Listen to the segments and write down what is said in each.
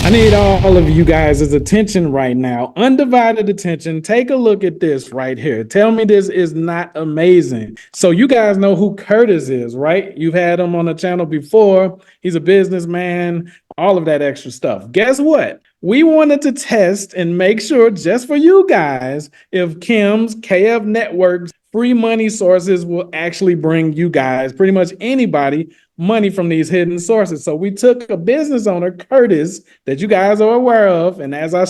I need all of you guys' attention right now. Undivided attention. Take a look at this right here. Tell me this is not amazing. So you guys know who Curtis is, right? You've had him on the channel before. He's a businessman, all of that extra stuff. Guess what? We wanted to test and make sure just for you guys if Kim's KF Network's free money sources will actually bring you guys, pretty much anybody, money from these hidden sources. So we took a business owner, Curtis, that you guys are aware of. And as I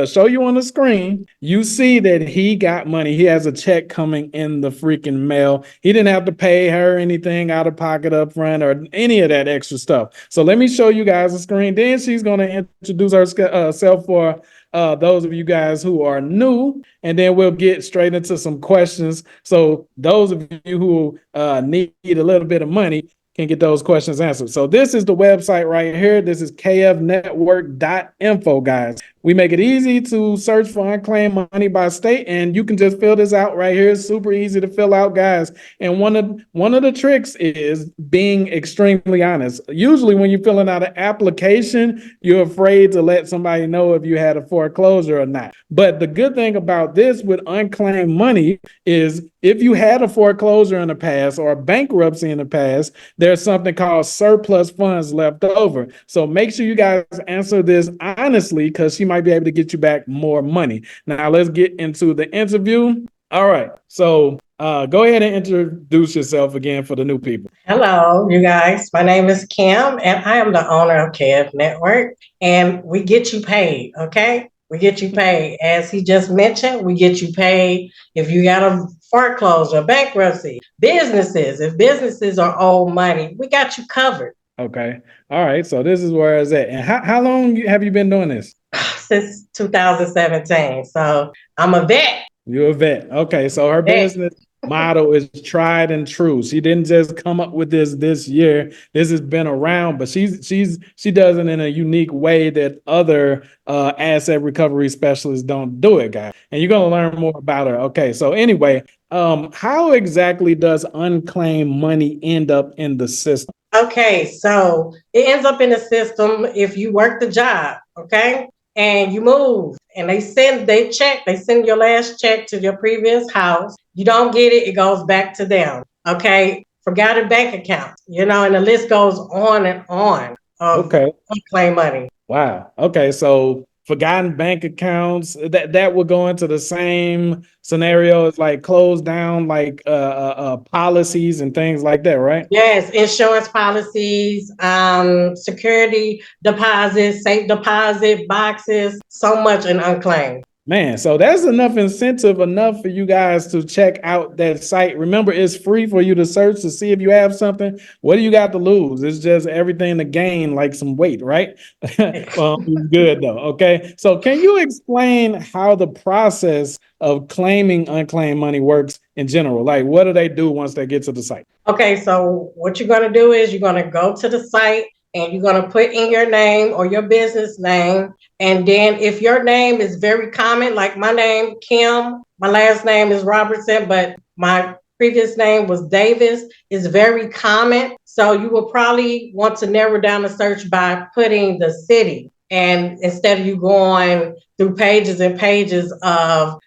show you on the screen, you see that he got money. He has a check coming in the freaking mail. He didn't have to pay her anything out of pocket up front or any of that extra stuff. So let me show you guys the screen. Then she's going to introduce herself for those of you guys who are new, and then we'll get straight into some questions. So those of you who need a little bit of money can get those questions answered. So this is the website right here. This is kfnetwork.info, guys. We make it easy to search for unclaimed money by state, and you can just fill this out right here. It's super easy to fill out, guys. And one of the tricks is being extremely honest. Usually when you're filling out an application, you're afraid to let somebody know if you had a foreclosure or not. But the good thing about this with unclaimed money is if you had a foreclosure in the past or a bankruptcy in the past, there's something called surplus funds left over. So make sure you guys answer this honestly, because she might be able to get you back more money. Now let's get into the interview. All right. So go ahead and introduce yourself again for the new people. Hello, you guys. My name is Kim, and I am the owner of KF Network, and we get you paid, okay? We get you paid. As he just mentioned, we get you paid if you got a foreclosure, bankruptcy, businesses. If businesses are owed money, we got you covered. Okay. All right. So this is where it's at. And how long have you been doing this? Since 2017. So I'm a vet. You're a vet. Okay. So her business model is tried and true. She didn't just come up with this year. This has been around, but she does it in a unique way that other asset recovery specialists don't do it, guys. And you're gonna learn more about her. Okay, so anyway, how exactly does unclaimed money end up in the system? Okay, so it ends up in the system if you work the job, okay, and you move, and they send your last check to your previous house. You don't get it, it goes back to them. Okay, forgotten bank account, and the list goes on and on of unclaimed money. Wow. Okay, so forgotten bank accounts that would go into the same scenario as like closed down like policies and things like that, right? Yes, insurance policies, security deposits, safe deposit boxes, so much in unclaimed. Man, so that's enough incentive enough for you guys to check out that site. Remember, it's free for you to search to see if you have something. What do you got to lose? It's just everything to gain, like some weight, right? Well, good though. Okay. So can you explain how the process of claiming unclaimed money works in general? Like, what do they do once they get to the site? Okay, so what you're going to do is you're going to go to the site and you're going to put in your name or your business name. And then if your name is very common, like my name, Kim, my last name is Robertson, but my previous name was Davis, is very common. So you will probably want to narrow down the search by putting the city. And instead of you going through pages and pages of,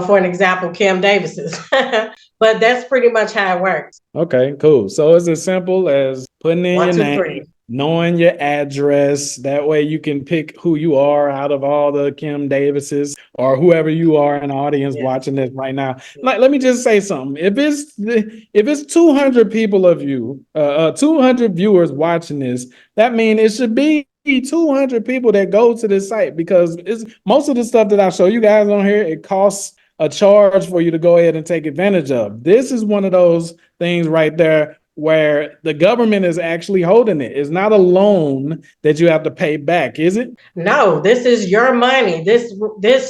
for an example, Kim Davis's. But that's pretty much how it works. Okay, cool. So it's as simple as putting in your name, knowing your address. That way you can pick who you are out of all the Kim Davises or whoever you are in the audience watching this right now. Like, let me just say something. If it's 200 people of you, 200 viewers watching this, that means it should be 200 people that go to this site, because it's most of the stuff that I show you guys on here, it costs a charge for you to go ahead and take advantage of. This is one of those things right there where the government is actually holding it. It's not a loan that you have to pay back, is it? No, this is your money. This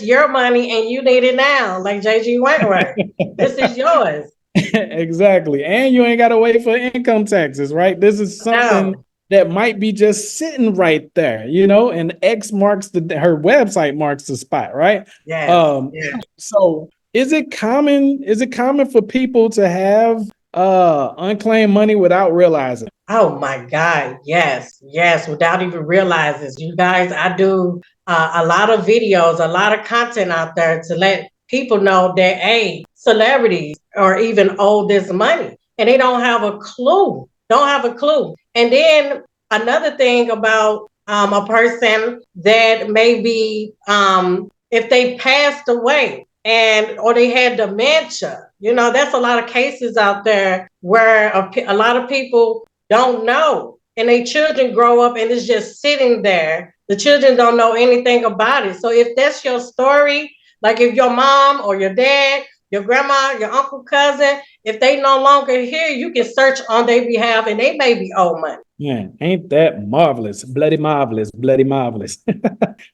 your money, and you need it now, like JG Wentworth. This is yours. Exactly. And you ain't got to wait for income taxes, right? This is something that might be just sitting right there, and X marks her website marks the spot, right? Yeah. So is it common for people to have unclaimed money without realizing? Oh my God. Yes. Yes. Without even realizing, you guys, I do a lot of videos, a lot of content out there to let people know that, hey, celebrities are even owed this money and they don't have a clue. Don't have a clue. And then another thing about a person that maybe if they passed away and or they had dementia, that's a lot of cases out there where a lot of people don't know. And their children grow up and it's just sitting there. The children don't know anything about it. So if that's your story, like if your mom or your dad, your grandma, your uncle, cousin, if they no longer here, you can search on their behalf and they may be owed money. Man, ain't that marvelous? Bloody marvelous, bloody marvelous.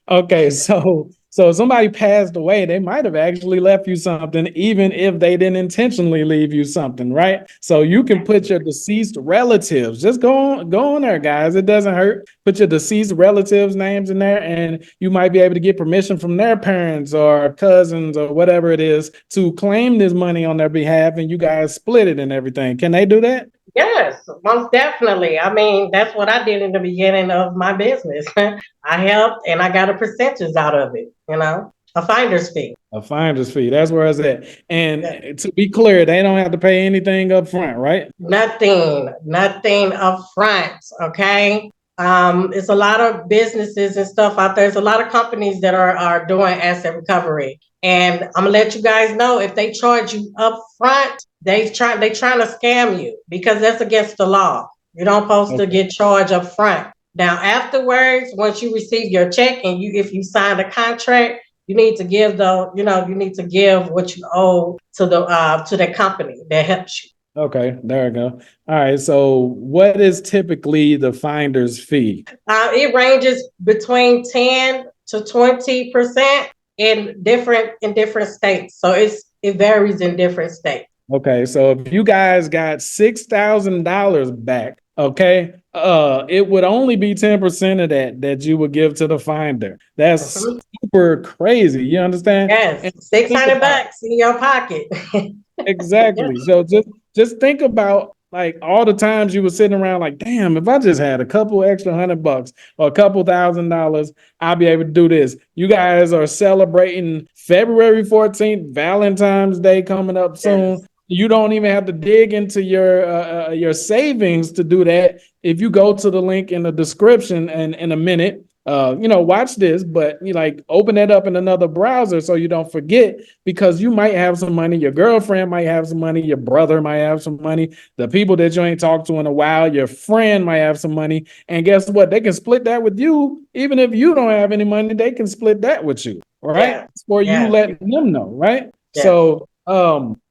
Okay, so somebody passed away, they might have actually left you something, even if they didn't intentionally leave you something, right? So you can put your deceased relatives, just go on there, guys. It doesn't hurt. Put your deceased relatives' names in there, and you might be able to get permission from their parents or cousins or whatever it is to claim this money on their behalf, and you guys split it and everything. Can they do that? Yes, most definitely. I mean, that's what I did in the beginning of my business. I helped and I got a percentage out of it, a finder's fee. A finder's fee. That's where it's at. Yeah. And to be clear, they don't have to pay anything up front, right? Nothing up front. Okay. It's a lot of businesses and stuff out there. There's a lot of companies that are doing asset recovery. And I'm gonna let you guys know if they charge you up front, they trying to scam you because that's against the law. You're not supposed to Okay. get charged up front. Now afterwards, once you receive your check and if you sign the contract, you need to give you need to give what you owe to the company that helps you. Okay, there we go. All right. So what is typically the finder's fee? It ranges between 10 to 20% in different states. So it varies in different states. Okay, so if you guys got $6,000 back, okay, it would only be 10% of that you would give to the finder. That's Mhm. super crazy. You understand? Yes, And six think hundred about bucks in your pocket. Yeah. exactly. So just think about like all the times you were sitting around like, damn, if I just had a couple extra $100 or a couple $1,000, I'll be able to do this. You guys are celebrating February 14th, Valentine's Day coming up soon. Yes. You don't even have to dig into your savings to do that. If you go to the link in the description and in a minute, watch this, but you like open it up in another browser so you don't forget because you might have some money, your girlfriend might have some money, your brother might have some money, the people that you ain't talked to in a while, your friend might have some money, and guess what? They can split that with you, even if you don't have any money, they can split that with you, right? Yeah. It's for you Yes. letting them know, right? Yes. So,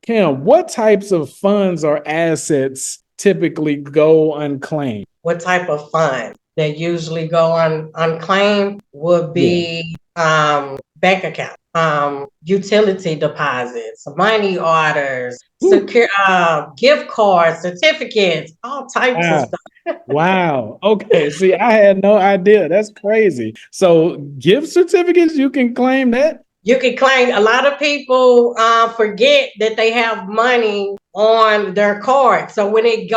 Kim, what types of funds or assets typically go unclaimed? What type of fund that usually go on unclaimed would Yeah. be bank account, utility deposits, money orders, Woo. secure gift cards, certificates, all types of Wow. stuff. Wow. Okay. See, I had no idea. That's crazy. So, gift certificates, you can claim that. You can claim. A lot of people forget that they have money on their card. So when it's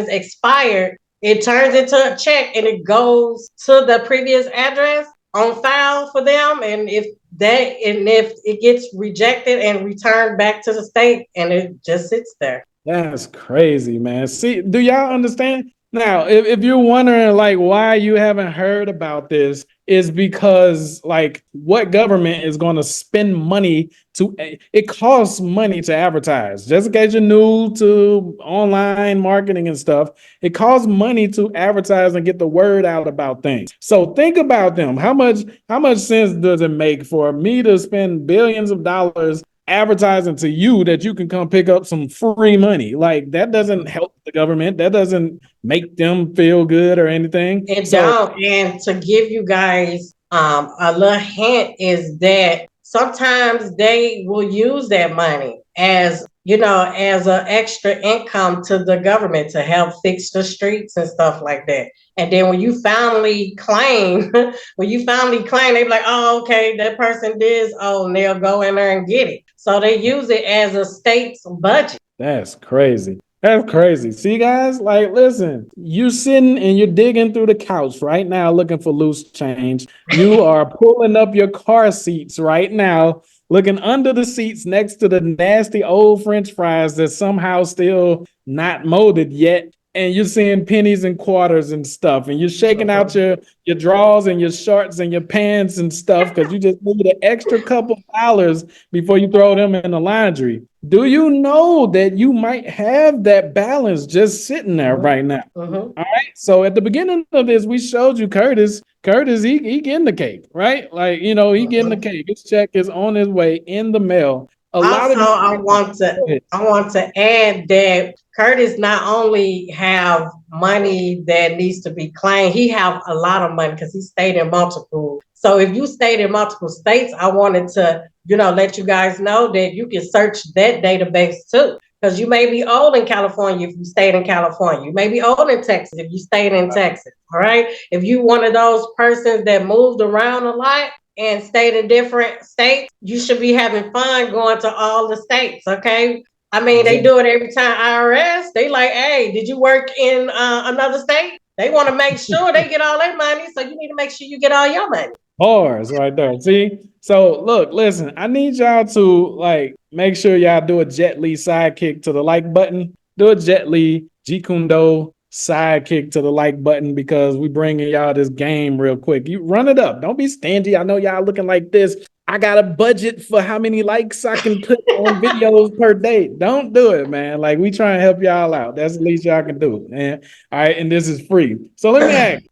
expired, it turns into a check and it goes to the previous address on file for them. And if it gets rejected and returned back to the state, and it just sits there. That's crazy, man. See, do y'all understand? Now, if you're wondering like why you haven't heard about this, is because like what government is going to spend money to it costs money to advertise. Just in case you're new to online marketing and stuff, it costs money to advertise and get the word out about things. So think about them. How much sense does it make for me to spend billions of dollars advertising to you that you can come pick up some free money? Like that doesn't help the government. That doesn't make them feel good or anything. It So don't. And to give you guys a little hint is that sometimes they will use that money as an extra income to the government to help fix the streets and stuff like that. And then when you finally claim, they be like, oh, okay, that person did. Oh, and they'll go in there and get it. So they use it as a state's budget. that's crazy. That's crazy. See, guys, like, listen, you sitting and you're digging through the couch right now looking for loose change. You are pulling up your car seats right now, looking under the seats next to the nasty old French fries that somehow still not molded yet. And you're seeing pennies and quarters and stuff, and you're shaking out your drawers and your shorts and your pants and stuff because you just need an extra couple dollars before you throw them in the laundry. Do you know that you might have that balance just sitting there Mhm. right now? Mhm. All right. So at the beginning of this, we showed you Curtis. Curtis, he getting the cake, right? Like, he getting the Mhm. cake. His check is on his way in the mail. A lot of Also, you I guys, want to go ahead. I want to add that Curtis not only have money that needs to be claimed, he have a lot of money because he stayed in multiple. So if you stayed in multiple states, I wanted to, let you guys know that you can search that database too. Because you may be old in California if you stayed in California. You may be old in Texas if you stayed in Texas. All right. If you one of those persons that moved around a lot, and stayed in different states, you should be having fun going to all the states, okay? I mean, they Exactly. do it every time. IRS, they like, hey, did you work in another state? They want to make sure they get all their money, so you need to make sure you get all your money. Bars right there. See? So look, listen, I need y'all to like make sure y'all do a Jet Li sidekick to the like button. Do a Jet Li G Kundo sidekick to the like button because we bringing y'all this game real quick. You run it up. Don't be stingy. I know y'all looking like this. I got a budget for how many likes I can put on videos per day. Don't do it, man. Like we try and help y'all out. That's the least y'all can do, man. All right, and this is free. So let me ask,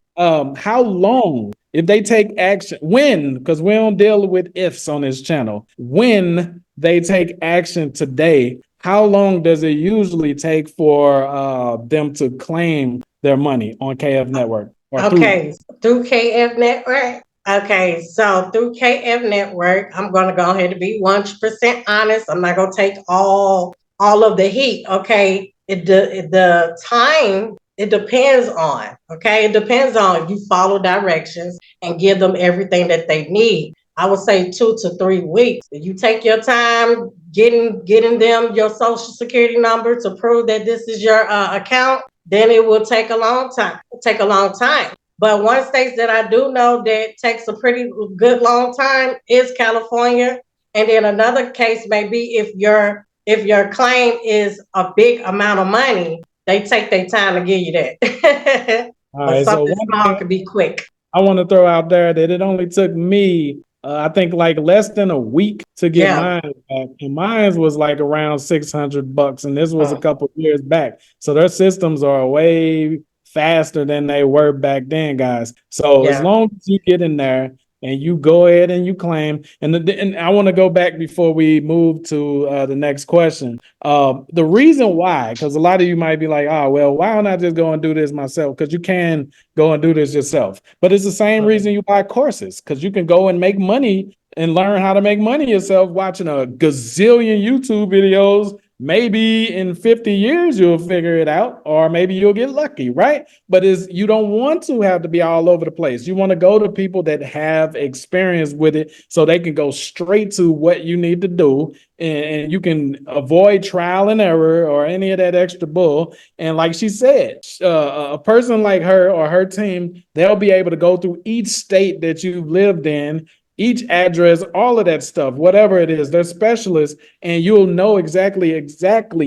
how long if they take action, when, because we don't deal with ifs on this channel, when they take action today, how long does it usually take for them to claim their money on KF Network or through? Okay, through KF Network. Okay, so through KF Network, I'm gonna go ahead and be 100% honest. I'm not gonna take all of the heat. Okay, the time it depends on. Okay, it depends on if you follow directions and give them everything that they need. I would say 2 to 3 weeks. If you take your time getting them your social security number to prove that this is your account, then it will take a long time. Take a long time. But one state that I do know that takes a pretty good long time is California. And then another case may be if your claim is a big amount of money, they take their time to give you that. All But right, so something one small thing could be quick. I want to throw out there that it only took me, I think, like less than a week to get Yeah. mine back, and mine was like around $600, and this was a Mm. couple years back. So their systems are way faster than they were back then, guys. So as Yeah. long as you get in there and you go ahead and you claim, and I want to go back before we move to the next question. The reason why, because a lot of you might be like, oh, well, why don't I just go and do this myself? Because you can go and do this yourself. But it's the same reason you buy courses, because you can go and make money and learn how to make money yourself watching a gazillion YouTube videos. Maybe in 50 years you'll figure it out, or maybe you'll get lucky, right? But is you don't want to have to be all over the place. You want to go to people that have experience with it so they can go straight to what you need to do, and you can avoid trial and error or any of that extra bull. And like she said, a person like her or her team, they'll be able to go through each state that you've lived in, each address, all of that stuff, whatever it is, they're specialists, and you'll know exactly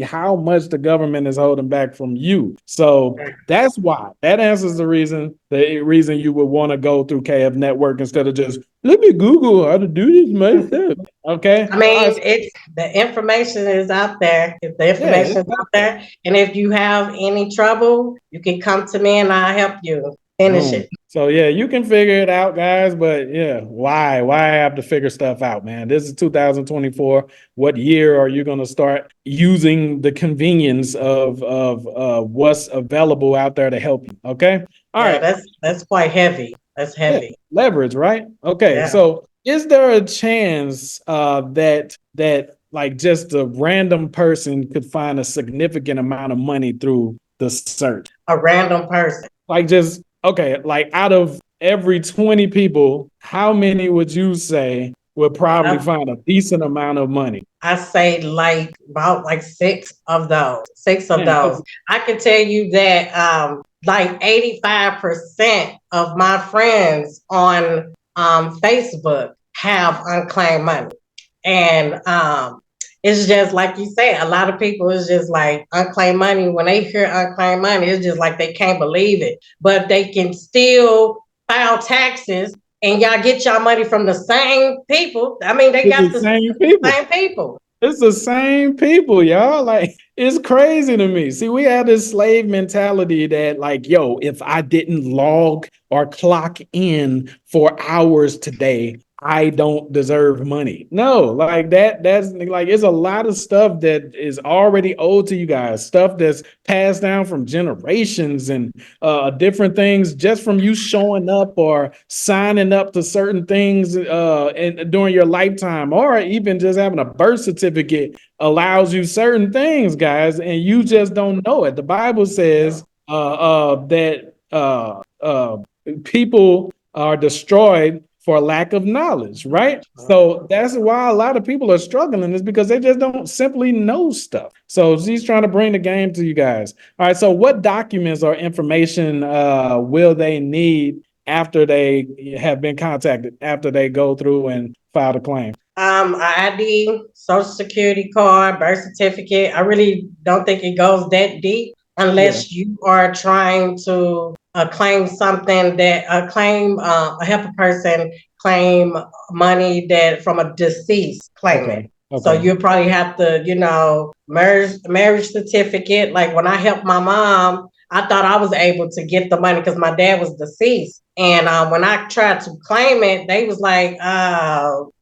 how much the government is holding back from you. So that's why that answers the reason you would want to go through KF Network instead of just let me Google how to do this myself. Okay. I All mean, right. it's the information is out there. If the Yeah, information it's is out there, and if you have any trouble, you can come to me and I'll help you finish boom. it. So yeah, you can figure it out, guys. But yeah, why? Why have to figure stuff out, man? This is 2024. What year are you going to start using the convenience of what's available out there to help you? Okay. All Yeah, right. that's quite heavy. That's Yeah, heavy. leverage, right? Okay, Yeah. so is there a chance that like just a random person could find a significant amount of money through the search? A random person. Like just okay, like out of every 20 people, how many would you say will probably I, find a decent amount of money. I say like about like six of those. Six of Man, those. I can tell you that like 85% of my friends on Facebook have unclaimed money. And it's just like you say, a lot of people is just like unclaimed money. When they hear unclaimed money, it's just like they can't believe it. But they can still file taxes and y'all get y'all money from the same people. I mean, they it's got the the same people. same people. It's the same people, y'all. Like, it's crazy to me. See, we have this slave mentality that, like, yo, if I didn't log or clock in for hours today, I don't deserve money. No, like that's like it's a lot of stuff that is already owed to you guys, stuff that's passed down from generations and different things just from you showing up or signing up to certain things during your lifetime, or even just having a birth certificate allows you certain things, guys, and you just don't know it. The Bible says that people are destroyed for lack of knowledge, right? So that's why a lot of people are struggling is because they just don't simply know stuff. So she's trying to bring the game to you guys. All right. So what documents or information will they need after they have been contacted, after they go through and file the claim? ID, social security card, birth certificate. I really don't think it goes that deep Yeah. unless you are trying to claim something that help a person claim money that from a deceased claimant. Okay. So Okay. you probably have to, marriage certificate. Like when I helped my mom, I thought I was able to get the money because my dad was deceased. And when I tried to claim it, they was like,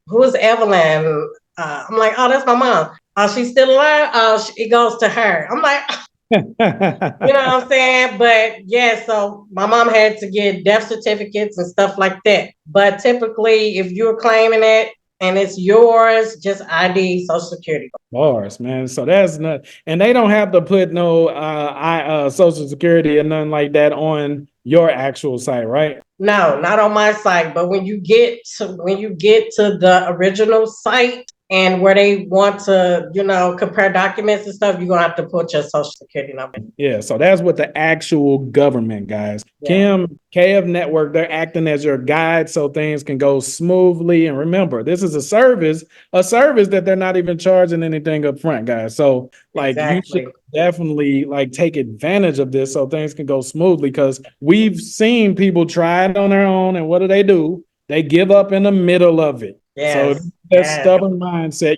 who is Evelyn? I'm like, oh, that's my mom. Oh, she's still alive. Oh, it goes to her. I'm like, you know what I'm saying? But yeah, so my mom had to get death certificates and stuff like that. But typically, if you're claiming it and it's yours, just ID, social security. Bars, man. So that's not, and they don't have to put no social security or nothing like that on your actual site, right? No, not on my site. But when you get to the original site and where they want to, compare documents and stuff, you're gonna have to put your social security number. Yeah, so that's what the actual government, guys. Yeah, Kim, KF Network, they're acting as your guide so things can go smoothly. And remember, this is a service that they're not even charging anything up front, guys. So like you should exactly. definitely like take advantage of this so things can go smoothly because we've seen people try it on their own, and what do? They give up in the middle of it. So Yes, that yes, stubborn mindset,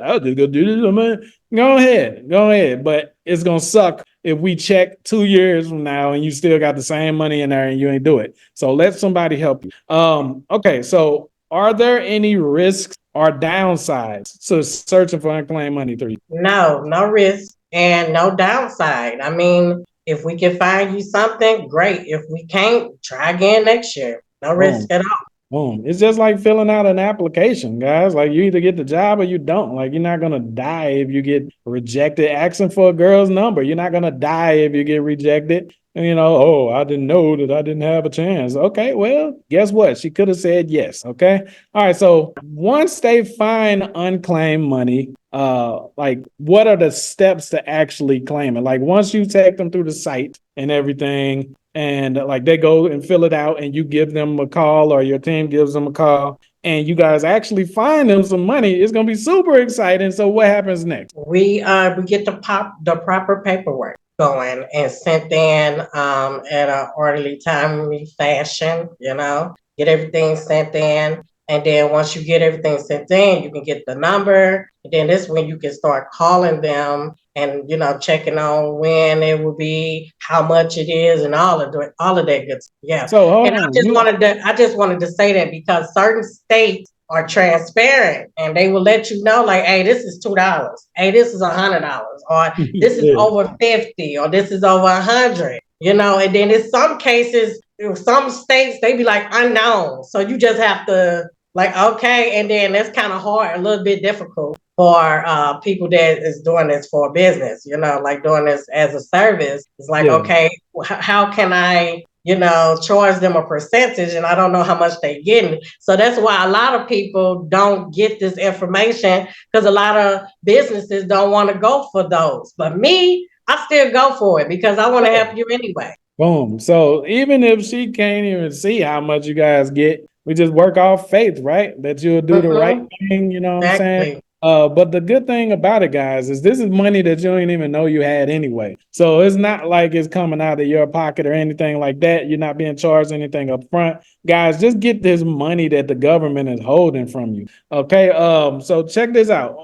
I'll just go do this. Go ahead. But it's gonna suck if we check 2 years from now and you still got the same money in there and you ain't do it. So let somebody help you. Okay, so are there any risks or downsides to searching for unclaimed money through you? no risk and no downside. I mean, if we can find you something, great. If we can't, try again next year. No risk Boom. at all. Boom. It's just like filling out an application, guys. Like you either get the job or you don't. Like you're not gonna die if you get rejected. Asking for a girl's number. You're not gonna die if you get rejected. And oh, I didn't know that I didn't have a chance. Okay, well, guess what? She could have said yes. Okay. All right. So once they find unclaimed money, like what are the steps to actually claim it? Like once you take them through the site and everything, and like they go and fill it out and you give them a call or your team gives them a call and you guys actually find them some money, it's going to be super exciting. So what happens next? We get the proper paperwork going and sent in at an orderly, timely fashion. Get everything sent in, and then once you get everything sent in, you can get the number, and then this when you can start calling them and checking on when it will be, how much it is, and all of that good stuff. Yeah, So hold and I on. just wanted to say that because certain states are transparent and they will let you know, like, hey, this is $2, hey, this is $100, or this is Yeah. over 50, or this is over 100. And then in some cases, in some states, they be like unknown, so you just have to like, okay, and then that's kind of hard, a little bit difficult for people that is doing this for business, like doing this as a service. It's like, Yeah. okay, how can I charge them a percentage, and I don't know how much they're getting. So that's why a lot of people don't get this information, because a lot of businesses don't want to go for those. But me, I still go for it because I want to help you anyway. Boom. So even if she can't even see how much you guys get, we just work off faith, right? That you'll do the right thing, you know what I'm saying? Exactly. But the good thing about it, guys, is this is money that you didn't even know you had anyway. So it's not like it's coming out of your pocket or anything like that. You're not being charged anything up front. Guys, just get this money that the government is holding from you. Okay. So check this out.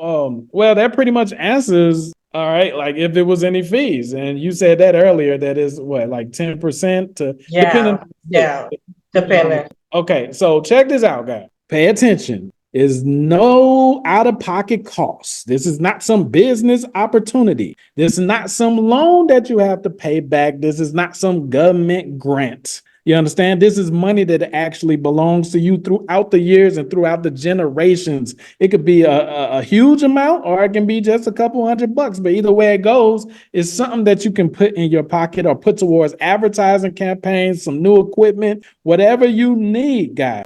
Well, that pretty much answers, all right, like if there was any fees. And you said that earlier, that is what, like 10% to depending. Yeah. Depending. Okay, so check this out, guys. Pay attention. Is no out-of-pocket costs. This is not some business opportunity. This is not some loan that you have to pay back. This is not some government grant. You understand? This is money that actually belongs to you throughout the years and throughout the generations. It could be a huge amount, or it can be just a couple $100. But either way it goes, it's something that you can put in your pocket or put towards advertising campaigns, some new equipment, whatever you need, guys.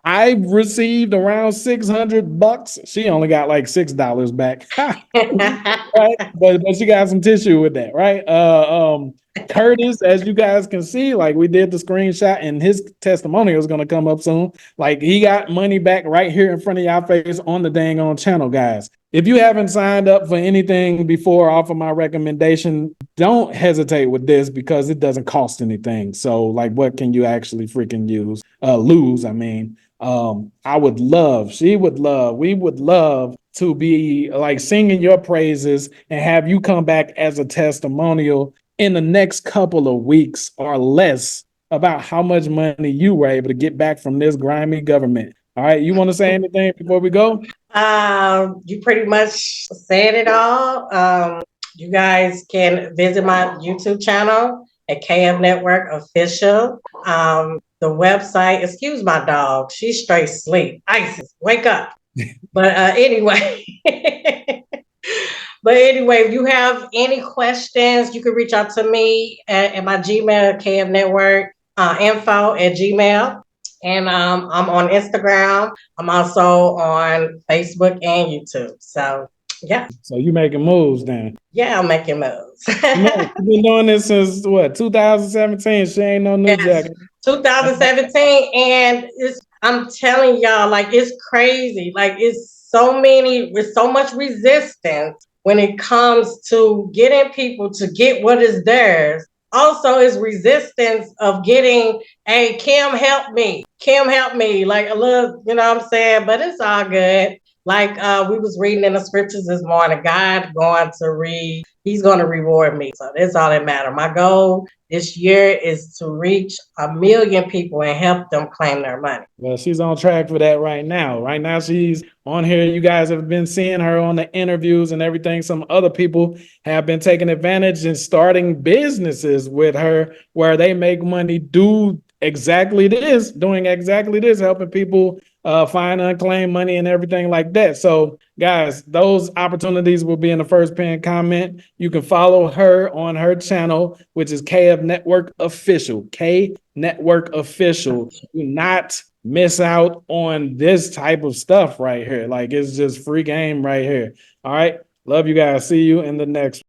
I received around $600. She only got like $6 back. Right? But she got some tissue with that, right? Curtis, as you guys can see, like we did the screenshot, and his testimonial is going to come up soon. Like he got money back right here in front of y'all face on the dang on channel, guys. If you haven't signed up for anything before off of my recommendation, don't hesitate with this because it doesn't cost anything. So like, what can you actually freaking lose? I mean, we would love to be like singing your praises and have you come back as a testimonial in the next couple of weeks or less about how much money you were able to get back from this grimy government. All right, you want to say anything before we go? You pretty much said it all. You guys can visit my YouTube channel at KF Network Official. The website, excuse my dog, she's straight sleep. Isis, wake up. But anyway, if you have any questions, you can reach out to me at my Gmail, KF Network info at Gmail. And I'm on Instagram. I'm also on Facebook and YouTube. So, yeah. So you making moves then? Yeah, I'm making moves. You've been doing this since what, 2017? She ain't no new jacket. 2017, and I'm telling y'all, like it's crazy. Like it's so much resistance when it comes to getting people to get what is theirs. Also, is resistance of getting, hey, Kim, help me. Kim, help me. Like a little, you know what I'm saying? But it's all good. Like we was reading in the scriptures this morning, He's going to reward me. So that's all that matters. My goal this year is to reach 1 million people and help them claim their money. Well, she's on track for that right now. Right now, she's on here. You guys have been seeing her on the interviews and everything. Some other people have been taking advantage and starting businesses with her where they make money doing exactly this, helping people find unclaimed money and everything like that. So guys, those opportunities will be in the first pinned comment. You can follow her on her channel, which is KF Network Official. K Network Official. Do not miss out on this type of stuff right here. Like it's just free game right here. All right. Love you guys. See you in the next one.